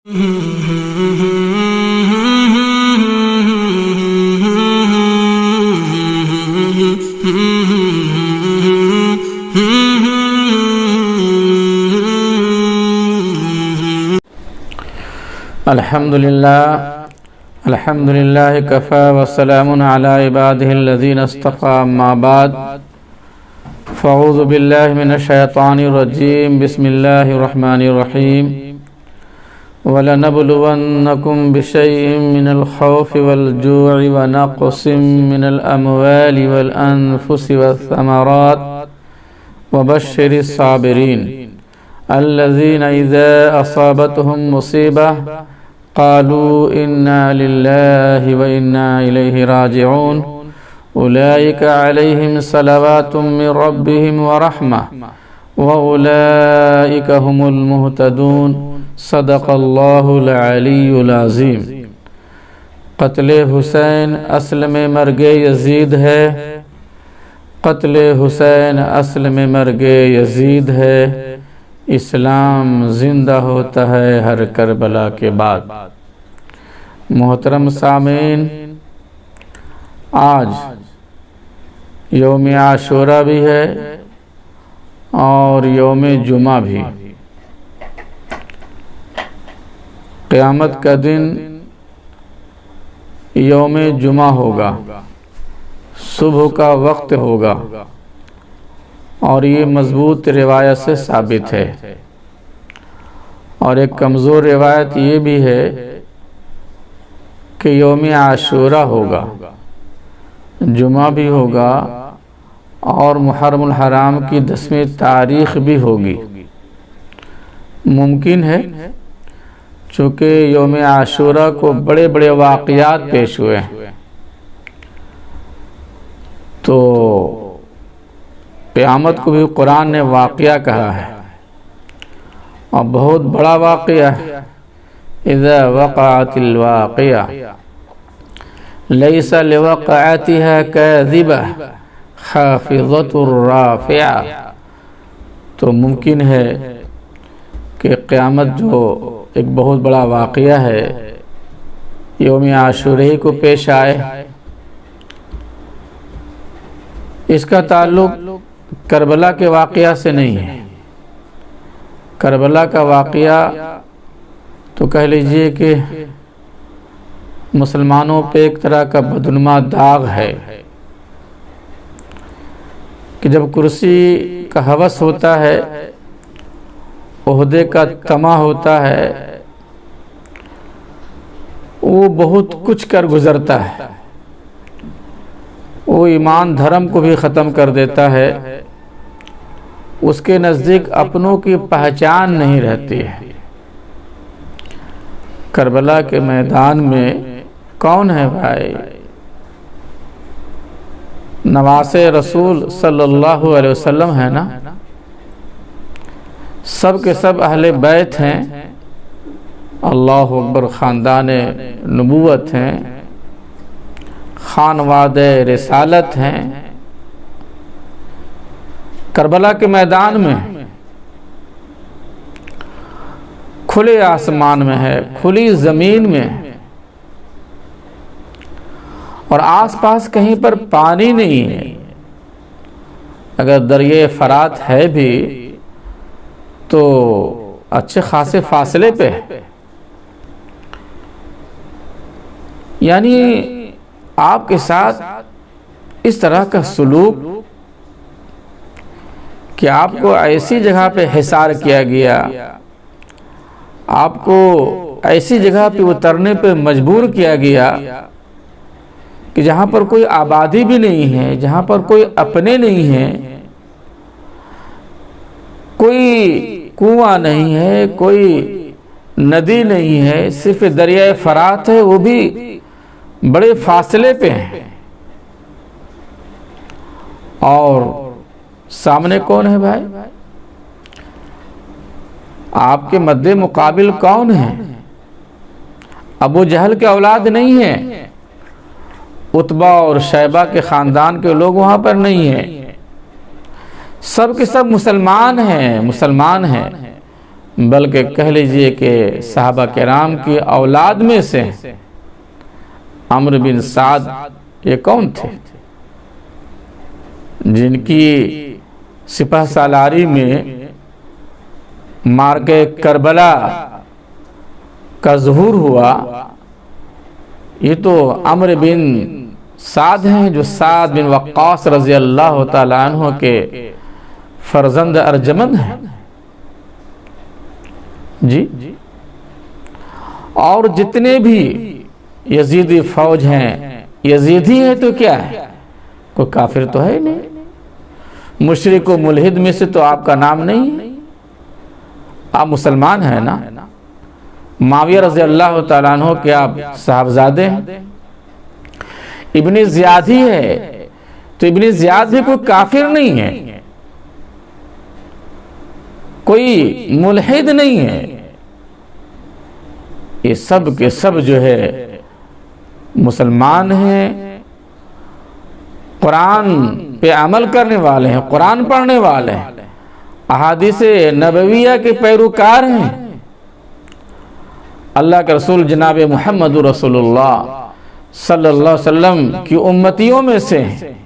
अल्हम्दुलिल्लाह कफ़ा वस्सलामुन अला इबादिहिल्लज़ीना इस्तफ़ा अम्मा बाद फ़अऊज़ु बिल्लाहि मिनश शैतानिर रजीम बिस्मिल्लाहिर रहमानिर रहीम वलनबलुवन्नकुम बिशैइन मिनल खौफ़ि वल जू'i व नक़्सिम मिनल अमवालि वल अनफुसि वस्समरात वबश्शिरिस साबिरीन अल्लज़ीना इज़ा असाबतहुम मुसीबह क़ालू इन्ना लिल्लाहि व इन्ना इलैहि राजिऊन उलाइका अलैहिम सलवातुम मिर रब्बिहिम व रहमह व उलाइका हुमुल मुहतदून सदक़ल्लाहुल अलीयुल अज़ीम। क़त्ल हुसैन असल में मर्गे यज़ीद है, क़त्ल हुसैन असल में मर्गे यज़ीद है। इस्लाम ज़िंदा होता है हर करबला के बाद। मोहतरम सामीन, आज यौम आशूरा भी है और यौम जुमा भी। क़यामत का दिन यौम जुमा होगा, सुबह का वक्त होगा और ये मजबूत रिवायत से साबित है। और एक कमज़ोर रिवायत ये भी है कि यौम आशूरा होगा, जुमा भी होगा और मुहर्रमुल हराम की 10वीं तारीख़ भी होगी। मुमकिन है चूँकि यौम आशूरा को बड़े बड़े वाक़यात पेश हुए हैं, तो क़यामत को भी कुरान ने वाक़या कहा है और बहुत बड़ा वाक़या है। इज़ा वक़अतिल वाक़िया लैसा लिवक़अतिहा काज़िबह खाफ़िज़तुर राफ़िआ। तो मुमकिन है कि क़यामत जो एक बहुत बड़ा वाक़या है यौम आशूरा को पेश आए। इसका ताल्लुक़ करबला के वाक़या से नहीं है। करबला का वाक़या तो कह लीजिए कि मुसलमानों पे एक तरह का बदनुमा दाग है कि जब कुर्सी का हवस होता है, ओहदे का तमा होता है, वो बहुत कुछ कर गुज़रता है। वो ईमान धर्म को भी ख़त्म कर देता है। उसके नज़दीक अपनों की पहचान नहीं रहती है। करबला के मैदान में कौन है भाई? नवासे रसूल सल्लल्लाहु अलैहि वसल्लम है ना। सब के सब अहले बैत हैं, अल्लाहु अकबर, ख़ानदान नबूवत हैं, खानवादे रिसालत हैं। करबला के मैदान में खुले आसमान में है, खुली ज़मीन में, और आसपास कहीं पर पानी नहीं है। अगर दरिया फ़रात है भी तो अच्छे खासे फासले पे है। यानी आपके साथ इस तरह का सलूक कि आपको ऐसी जगह पे हिसार किया गया, आपको ऐसी जगह पे उतरने पे मजबूर किया गया कि जहाँ पर कोई आबादी भी नहीं है, जहाँ पर कोई अपने नहीं हैं, कोई कुआं नहीं है, कोई नदी नहीं है, सिर्फ दरिया फ़रात है, वो भी बड़े फासले पे हैं। और सामने कौन है भाई? आपके मद्दे मुकाबिल कौन है? अबू जहल के औलाद नहीं है, उतबा और शैबा के ख़ानदान के लोग वहाँ पर नहीं हैं। सब के सब मुसलमान हैं, मुसलमान हैं। बल्कि कह लीजिए कि सहाबा किराम की औलाद में से अम्र बिन साद ये कौन थे जिनकी सिपह सालारी में मार्के करबला का ज़ुहूर हुआ। ये तो अम्र बिन साद हैं जो साद बिन वक्कास रज़ी अल्लाह तआला अन्हु के फर्जंद अर्जमंद हैं जी। और जितने भी यजीदी फौज हैं, यजीदी है तो क्या है, कोई काफिर तो है नहीं। मुशरिक व मुल्हिद में से तो आपका नाम नहीं है, आप मुसलमान हैं ना। माविया रज़ी अल्लाह तआला अन्हु के आप साहबजादे हैं। इब्ने ज़ियाद ही है तो इब्ने ज़ियाद भी कोई काफिर नहीं है, कोई मुल्हिद नहीं है। ये सब के सब जो है मुसलमान हैं, कुरान पे अमल करने वाले हैं, कुरान पढ़ने वाले हैं, अहादीसे नबविया के पैरोकार हैं। अल्लाह के रसूल जनाब मुहम्मद रसूलुल्लाह सल्लल्लाहु अलैहि वसल्लम की उम्मतियों में से हैं।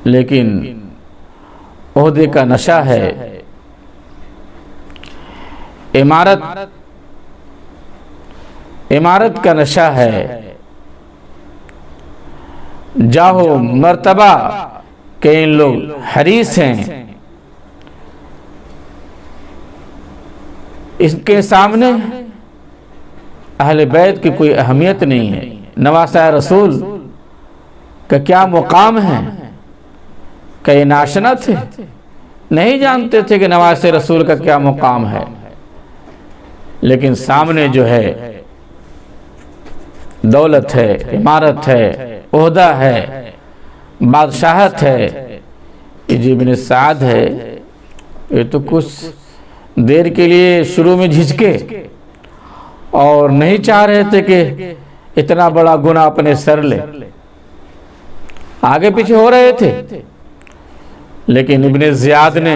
लेकिन ओहदे का नशा है, इमारत का नशा है, जाहो मर्तबा के इन लोग हरीस हैं। इसके सामने अहले बैत की कोई अहमियत नहीं है। नवासा रसूल का क्या मुकाम है, क्या ये नाशना थे, नहीं जानते थे कि नवासे रसूल का क्या मुकाम है। लेकिन सामने जो है दौलत है, इमारत है, ओहदा है, बादशाहत है। ये जो इब्ने साद है ये तो कुछ देर के लिए शुरू में झिझके और नहीं चाह रहे थे कि इतना बड़ा गुनाह अपने सर ले, आगे पीछे हो रहे थे। लेकिन इब्ने ज़ियाद ने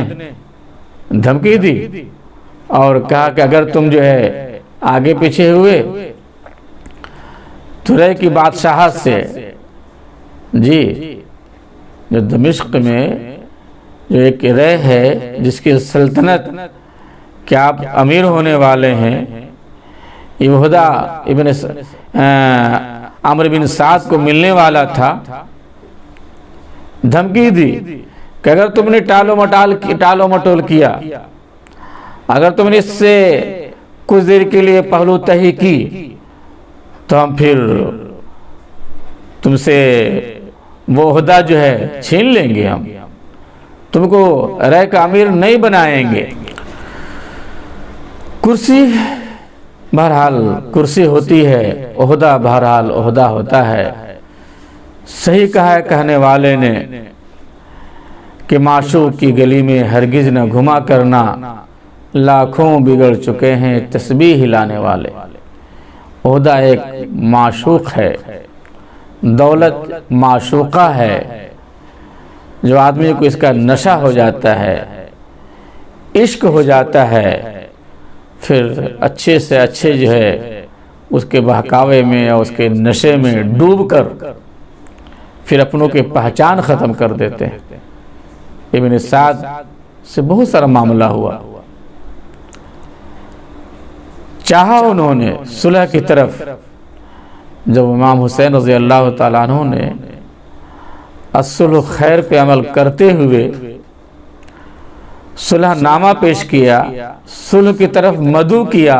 धमकी दी और कहा कि अगर तुम जो है आगे पीछे हुए तो रह की बादशाहत से जी, जो दमिश्क में जो एक रह है जिसकी सल्तनत के आप अमीर होने वाले हैं, यहूदा इब्ने अम्र बिन साद को मिलने वाला था। धमकी दी कि अगर तुमने टालो मटोल किया, अगर तुमने इससे कुछ देर के लिए पहलू तही की तो हम फिर तुमसे वो ओहदा जो है छीन लेंगे, हम तुमको रह का अमीर नहीं बनाएंगे। कुर्सी बहरहाल कुर्सी होती है, ओहदा बहरहाल ओहदा होता है। सही कहा है कहने वाले ने कि माशूक की गली में हरगिज न घुमा करना, लाखों बिगड़ चुके हैं तस्बीह हिलाने वाले। ओहदा एक माशूक है, दौलत माशूका है। जो आदमी को इसका नशा हो जाता है, इश्क हो जाता है, फिर अच्छे से अच्छे जो है उसके बहकावे में और उसके नशे में डूबकर फिर अपनों की पहचान ख़त्म कर देते हैं। इब्ने साद से बहुत सारा मामला हुआ। चाहा उन्होंने सुलह की तरफ, जब इमाम हुसैन रज़ी अल्लाह तआला अन्हु ने अस्सुलह खैर पे अमल करते हुए सुलहनामा पेश किया, सुलह की तरफ मदऊ किया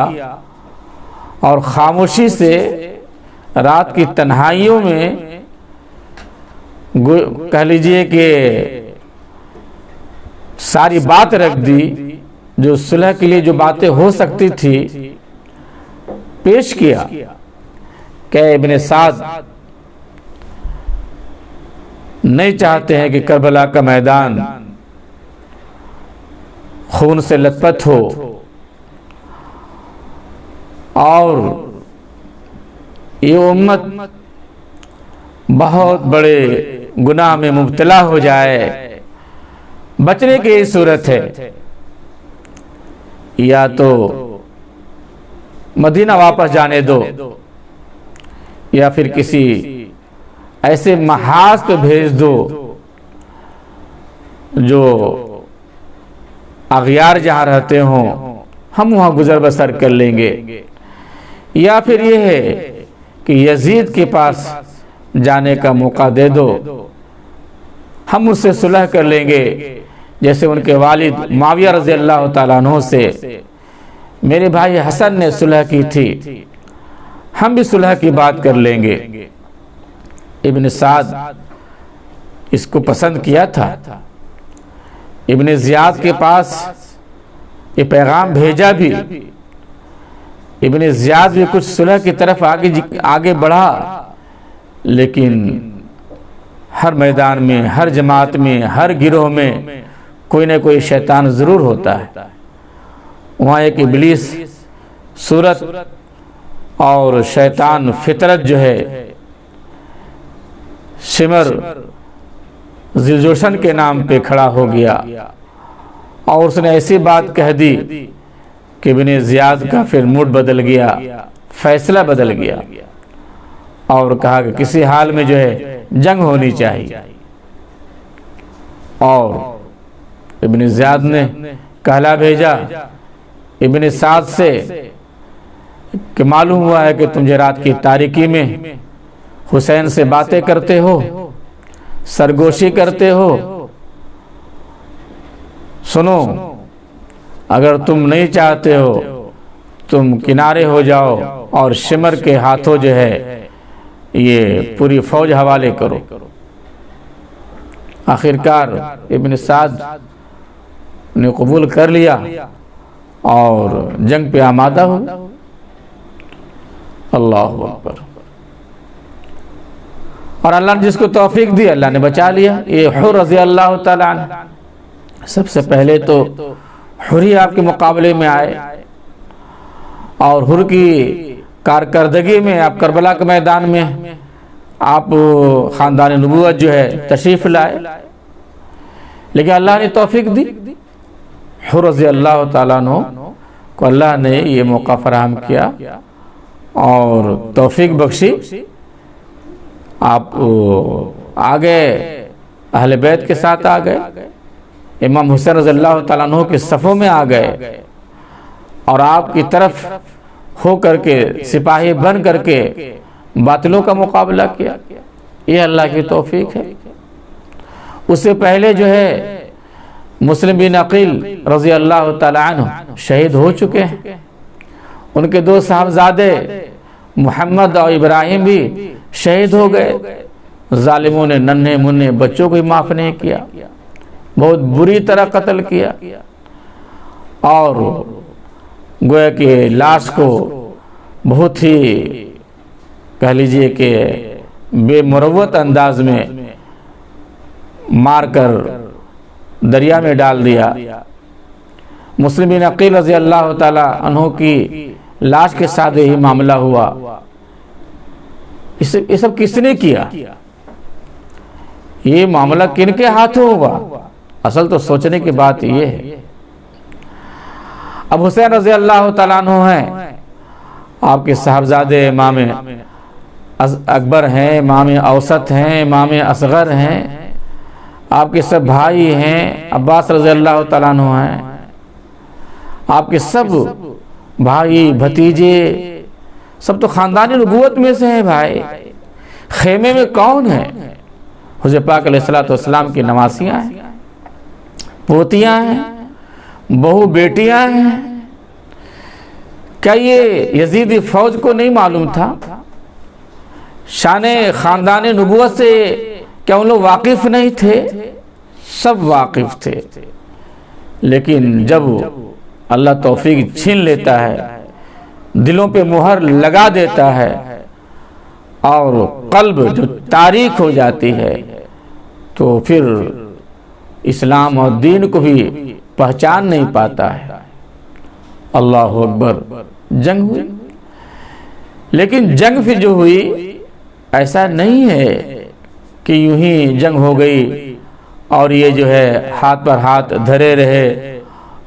और खामोशी से रात की तन्हाइयों में कह लीजिए कि सारी बात रख दी, जो सुलह के लिए जो बातें हो सकती थी पेश किया। क्या इब्ने साद नहीं चाहते हैं कि करबला का मैदान खून से लथपथ हो और ये उम्मत बहुत बड़े गुनाह में मुब्तला हो जाए। बचने की सूरत है या तो मदीना वापस जाने दो, या फिर किसी ऐसे महाज पे भेज दो जो अगयार जहाँ रहते हों, हम वहाँ गुजर बसर कर लेंगे। या फिर ये है कि यजीद के पास जाने का मौका दे दो, हम उससे सुलह कर लेंगे, जैसे उनके वालिद मुआविया रज़ी अल्लाह ताला अन्हु से मेरे भाई हसन ने सुलह की थी, हम भी सुलह की बात कर लेंगे। इब्न साद इसको पसंद किया था। इब्न ज़ियाद के पास ये पैगाम भेजा भी। इब्न ज़ियाद भी कुछ सुलह की तरफ आगे बढ़ा, लेकिन हर मैदान में, हर जमात में, हर गिरोह में कोई ना कोई शैतान ज़रूर होता है। वहाँ एक इब्लीस सूरत और शैतान फितरत जो है शिमर ज़िलजोशन के नाम पे खड़ा हो गया और उसने ऐसी बात कह दी कि इब्न ज़ियाद का फिर मूड बदल गया, फैसला बदल गया और कहा कि किसी हाल में जो है जंग होनी चाहिए। और इब्न ज़ियाद ने कहला भेजा इब्न साद से कि मालूम हुआ है कि तुम रात की तारीकी में हुसैन से बातें करते हो, सरगोशी करते हो। सुनो, अगर तुम नहीं चाहते हो तुम किनारे हो जाओ और शिमर के हाथों जो है ये पूरी फौज हवाले करो। आखिरकार इब्न साद ने कबूल कर लिया और जंग पे आमादा हो। अल्लाह अकबर। और अल्लाह ने जिसको तौफीक दी अल्लाह ने बचा लिया। ये हुर रज़ी अल्लाह ताला अन्हु सबसे पहले तो हुरी आपके मुकाबले में आए और हुर की कारकर्दगी में आप करबला के मैदान में आप ख़ानदान नबूवत जो है तशरीफ़ लाए, लेकिन अल्लाह ने तौफीक दी। हुर रज़ी अल्लाह ताला अन्हु को अल्लाह ने ये मौका फराहम किया और तौफीक बख्शी। आप आ गए, अहले बैत के साथ आ गए, इमाम हुसैन रज़ियल्लाहु ताला अन्हु के सफ़ों में आ गए और आपकी तरफ हो करके सिपाही बन करके बातिलों का मुकाबला किया। ये अल्लाह की तौफीक है। उससे पहले जो है मुस्लिम बिन अकील रज़ी अल्लाह ताला अन्हु शहीद हो चुके हैं। उनके दो साहबजादे मोहम्मद और इब्राहिम भी शहीद हो गए। जालिमों ने नन्हे मुन्ने बच्चों को ही माफ़ नहीं किया, बहुत बुरी तरह कत्ल किया और गोया कि लाश को बहुत ही कह लीजिए कि बेमुरव्वत अंदाज में मारकर दरिया में डाल दिया। मुस्लिम बिन अकील रज़ी अल्लाह ताला अन्हु की लाश के साथ ही मामला हुआ। ये सब किसने किया? ये मामला किनके हाथों हुआ? असल तो सोचने की बात ये है। अब हुसैन रज़ी अल्लाह ताला अन्हु हैं, आपके साहबजादे इमाम अकबर हैं, इमाम औसत हैं, इमाम असगर हैं, आपके सब भाई हैं, अब्बास रज़ी अल्लाह ताला अन्हु हैं, आपके सब भाई भतीजे सब तो ख़ानदानी नबूवत में से हैं। भाई खेमे में कौन है? हुज़ूर पाक अलैहिस्सलाम की नवासियाँ हैं, पोतियाँ हैं, बहू बेटियाँ हैं। क्या ये यजीदी फौज को नहीं मालूम था? शाने ख़ानदान नबूवत से क्या उन लोग वाकिफ़ नहीं थे? सब वाकिफ़ थे, लेकिन जब अल्लाह तौफीक छीन लेता है, दिलों पे मुहर लगा देता है और कल्ब जो तारीख हो जाती है, तो फिर इस्लाम और दीन को भी पहचान नहीं पाता है। अल्लाह अकबर। जंग हुई, लेकिन जंग फिर जो हुई ऐसा नहीं है कि यूं ही जंग हो गई और ये जो है हाथ पर हाथ धरे रहे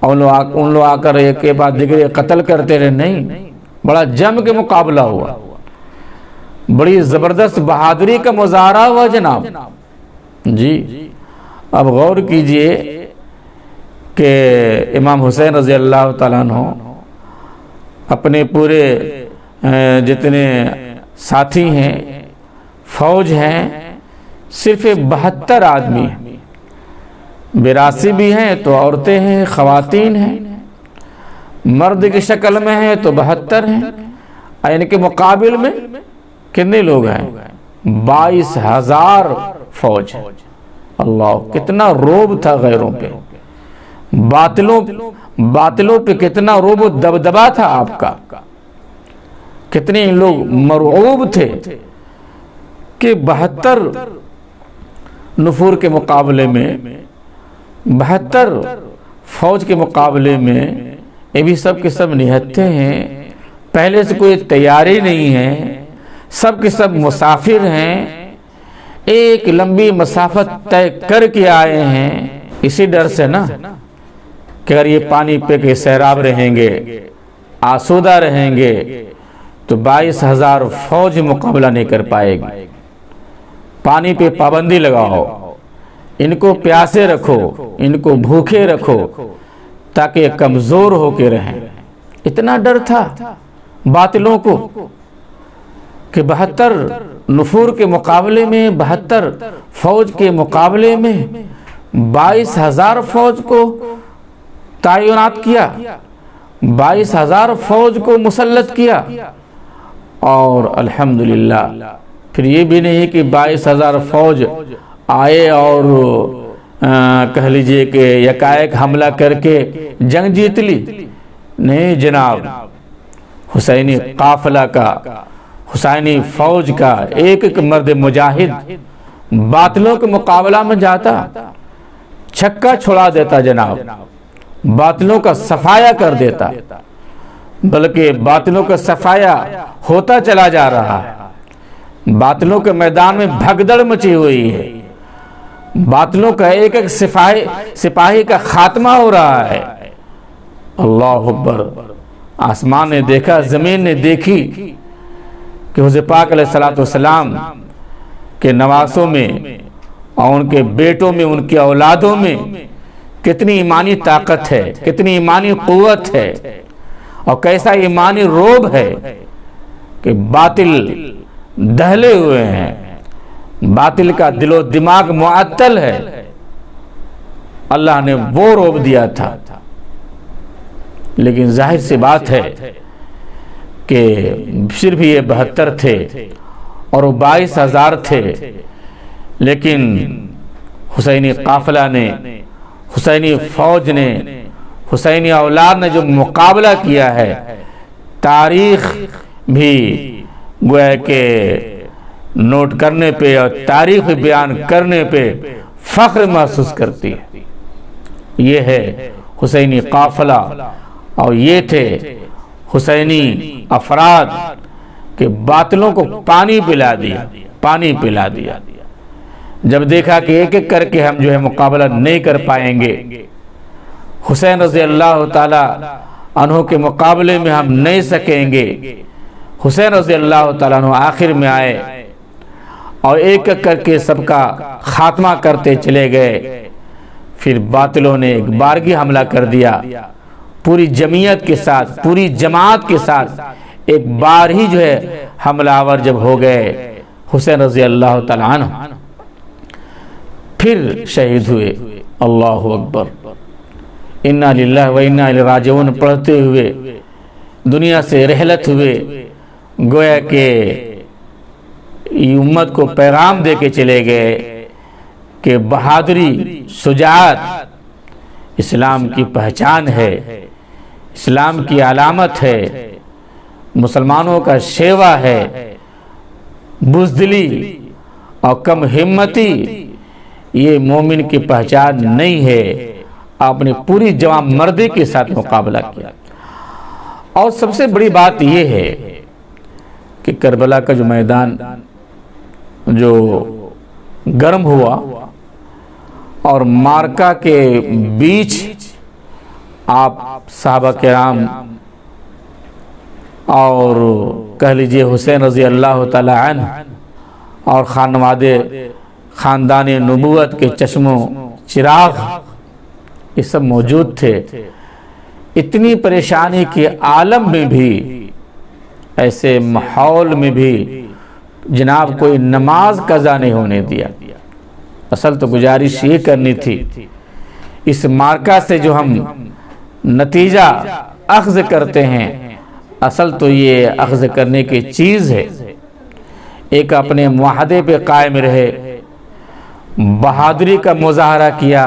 और उन लोग आकर एक के बाद दिगरे कत्ल करते रहे, नहीं, बड़ा जम के मुकाबला हुआ, बड़ी ज़बरदस्त बहादुरी का मुजाहरा हुआ जनाब जी। अब गौर कीजिए कि इमाम हुसैन रज़ी अल्लाह ताला अन्हु अपने पूरे जितने साथी हैं, फौज हैं, सिर्फ 72 आदमी हैं, 82 भी हैं तो औरतें हैं, ख़वातीन हैं, मर्द की शक्ल में हैं तो 72 हैं, और इनके मुकाबिल में कितने लोग हैं? 22,000 फौज। अल्लाह, कितना रोब था गैरों पे, बातिलों पे कितना रोब व दबदबा था आपका। कितने लोग मरऊब थे कि 72 नफूर के मुकाबले में, 72 फौज के मुकाबले में, ये भी सब के सब निहत्थे हैं, पहले से कोई तैयारी नहीं है, सब के सब मुसाफिर हैं, एक लंबी मसाफत तय करके आए हैं, इसी डर से ना कि अगर ये पानी पे के सैराब रहेंगे, आसूदा रहेंगे, तो 22,000 फौज मुकाबला नहीं कर पाएगी। पानी पे पाबंदी लगाओ, इनको प्यासे रखो, इनको भूखे रखो, ताकि कमज़ोर होके रहें। इतना डर था बातिलों को कि 72 नफूर के मुकाबले में, 72 फौज के मुकाबले में 22,000 फौज को तैनात किया, 22,000 फौज को मुसल्लत किया। और अल्हम्दुलिल्लाह फिर ये भी नहीं कि 22,000 फौज आए और कह लीजिए कि यकायक हमला करके जंग जीत ली। नहीं जनाब, हुसैनी काफिला का, हुसैनी फौज का एक एक मर्द मुजाहिद बातिलों के मुकाबला में जाता, छक्का छुड़ा देता जनाब, बातिलों का सफाया कर देता, बल्कि बातिलों का सफाया होता चला जा रहा है। बातिलों के मैदान में भगदड़ मची हुई है, बातिलों का एक एक सिपाही का खात्मा हो रहा है। अल्लाह अकबर। आसमान ने देखा, ज़मीन ने देखी कि हुज़ूर पाक अलैहिस्सलाम के नवासों में और उनके बेटों में, उनकी औलादों में कितनी ईमानी ताकत है, कितनी ईमानी क़ुव्वत है, और कैसा ईमानी रोब है कि बातिल दहले हुए हैं, बातिल का दिलो दिमाग मुअत्तल है। अल्लाह ने वो रोब दिया था। लेकिन जाहिर सी बात है कि सिर्फ ये 72 थे और वो 22,000 थे, लेकिन हुसैनी काफिला ने, हुसैनी फौज ने, हुसैनी औलाद ने जो मुकाबला किया है, तारीख भी गोया के नोट करने पे और तारीख बयान करने पे फख्र महसूस करती है। ये है हुसैनी काफिला, और ये थे हुसैनी अफराद के बातिलों को पानी पिला दिया, पानी पिला दिया। जब देखा कि एक एक करके हम जो है मुकाबला नहीं कर पाएंगे, हुसैन रज़ी अल्लाह ताला अन्हु के मुकाबले में हम नहीं सकेंगे, हुसैन रज़ी अल्लाह ताला अन्हु आखिर में आए और एक एक करके सबका खात्मा करते चले गए। फिर बातिलों ने एक बारगी हमला कर दिया, पूरी जमीयत के साथ, पूरी जमात के साथ एक बार ही जो है हमलावर जब हो गए हुसैन रज़ी अल्लाह ताला अन्हु, फिर शहीद हुए। अल्लाहु अकबर। इन्ना लिल्लाहि व इन्ना इलैहि राजिऊन पढ़ते हुए दुनिया से रहलत हुए, गोया के उम्मत को पैगाम दे के चले गए कि बहादुरी, शुजाअत इस्लाम की पहचान है, इस्लाम की अलामत है, मुसलमानों का शेवा है। बुज़दिली और कम हिम्मती ये मोमिन की पहचान नहीं है। आपने पूरी जवान मर्दी के साथ मुकाबला किया। और सबसे बड़ी बात यह है कि करबला का जो मैदान जो गर्म हुआ और मार्का के बीच आप साहबा किराम और कह लीजिए हुसैन रज़ी अल्लाह तआला अन्हु और खानवादे ख़ानदान नबूवत के चश्मों चिराग ये सब मौजूद थे। इतनी परेशानी के आलम में भी, ऐसे माहौल में भी जनाब कोई नमाज कज़ा नहीं होने दिया। असल तो गुजारिश ये करनी थी, इस मार्का से जो हम नतीजा अख्ज़ करते हैं, असल तो ये अख्ज़ करने की चीज़ है। एक अपने मुआहदे पे कायम रहे, बहादुरी का मुजाहरा किया,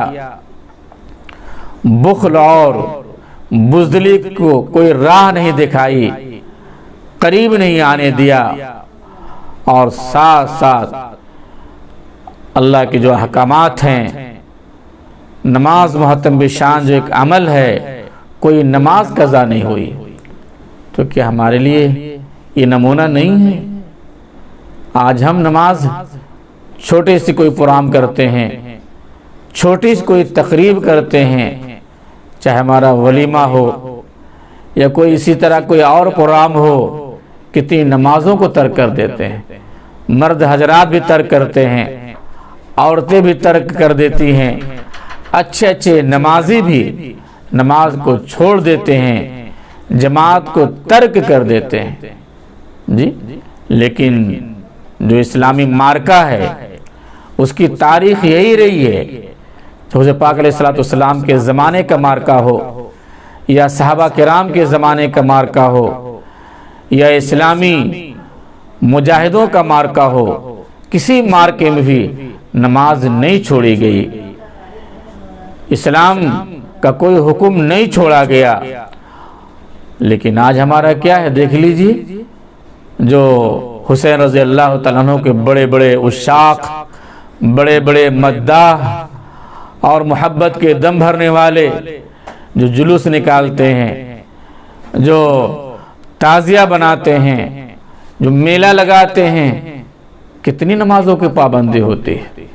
बुख्ल और बुज़दिली को कोई राह नहीं दिखाई, करीब नहीं आने दिया, और साथ साथ अल्लाह के जो अहकामात हैं, नमाज मुहत्तम बिशान जो एक अमल है, कोई नमाज कज़ा नहीं हुई। तो क्या हमारे लिए ये नमूना नहीं है? आज हम नमाज छोटे से कोई प्रोग्राम करते हैं, छोटी सी कोई तकरीब करते हैं, चाहे हमारा वलीमा हो या कोई इसी तरह कोई और प्रोग्राम हो, कितनी नमाज़ों को तर्क कर देते हैं। मर्द हजरात भी तर्क करते हैं, औरतें भी तर्क कर देती हैं, अच्छे अच्छे नमाजी भी नमाज को छोड़ देते हैं, जमात को तर्क कर देते हैं जी। लेकिन जो इस्लामी मार्का है उसकी तारीख यही रही है। हुज़ूर पाक अलैहिस्सलाम के ज़माने का मार्का हो या सहाबा किराम के ज़माने का मार्का हो या इस्लामी मुजाहिदों का मार्का हो, किसी मार्के में भी नमाज नहीं छोड़ी गई, इस्लाम का कोई हुक्म नहीं छोड़ा गया। लेकिन आज हमारा क्या है, देख लीजिए, जो हुसैन रज़ी अल्लाह तआला अन्हु के बड़े बड़े उशाक, बड़े बड़े मद्दाह और मोहब्बत के दम भरने वाले जो जुलूस निकालते हैं, जो ताज़िया बनाते हैं, जो मेला लगाते हैं, कितनी नमाजों की पाबंदी होती है,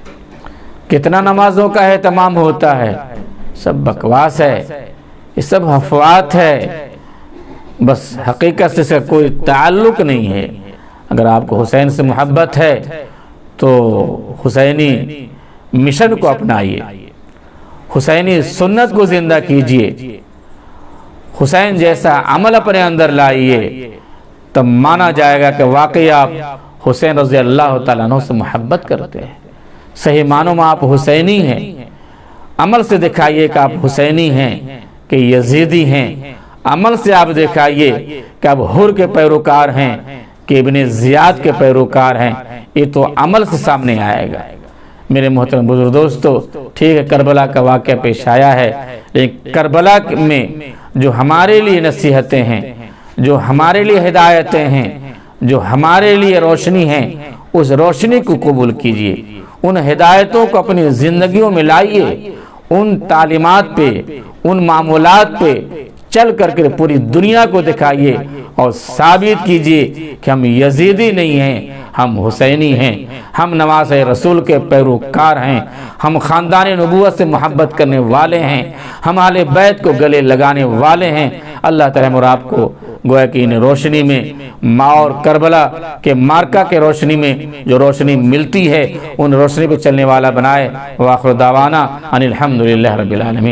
कितना नमाजों का एहतमाम होता है। सब बकवास है, ये सब अफवात है, बस हकीकत से इसका कोई ताल्लुक नहीं है। अगर आपको हुसैन से मोहब्बत है तो हुसैनी मिशन को अपनाइए, हुसैनी सुन्नत को ज़िंदा कीजिए, हुसैन जैसा अमल अपने अंदर लाइए, तब माना जाएगा कि वाकई आप हुसैन रज़ी अल्लाह तआला अन्हु से मोहब्बत करते हैं। सही मानों में आप हुसैनी हैं। अमल से दिखाइए कि आप हुसैनी हैं कि यजीदी हैं। अमल से आप दिखाइए कि आप हुर के पैरोकार हैं कि इब्ने ज़ियाद के पैरोकार हैं। ये तो अमल से सामने आएगा। मेरे मोहतरम बुजुर्ग दोस्तों, ठीक है, करबला का वाक़या पेश आया है, लेकिन करबला में जो हमारे लिए नसीहतें हैं, जो हमारे लिए हिदायतें हैं, जो हमारे लिए रोशनी है, उस रोशनी को कबूल कीजिए, उन हिदायतों को अपनी ज़िंदगियों में लाइए, उन तालीमात पे, उन मामूलात पे चल करके पूरी दुनिया को दिखाइए और साबित कीजिए कि हम यजीदी नहीं हैं, हम हुसैनी हैं, हम नवाज़ रसूल के पैरोकार हैं, हम ख़ानदान नबूवत से मोहब्बत करने वाले हैं, हम आले बैत को गले लगाने वाले हैं। अल्लाह ताला और आपको गोया कि इन रोशनी में माँ और करबला के मार्का के रोशनी में जो रोशनी मिलती है, उन रोशनी पर चलने वाला बनाए। व आखिर दावाना अनिल हम्दुलिल्लाहि रब्बिल आलमीन।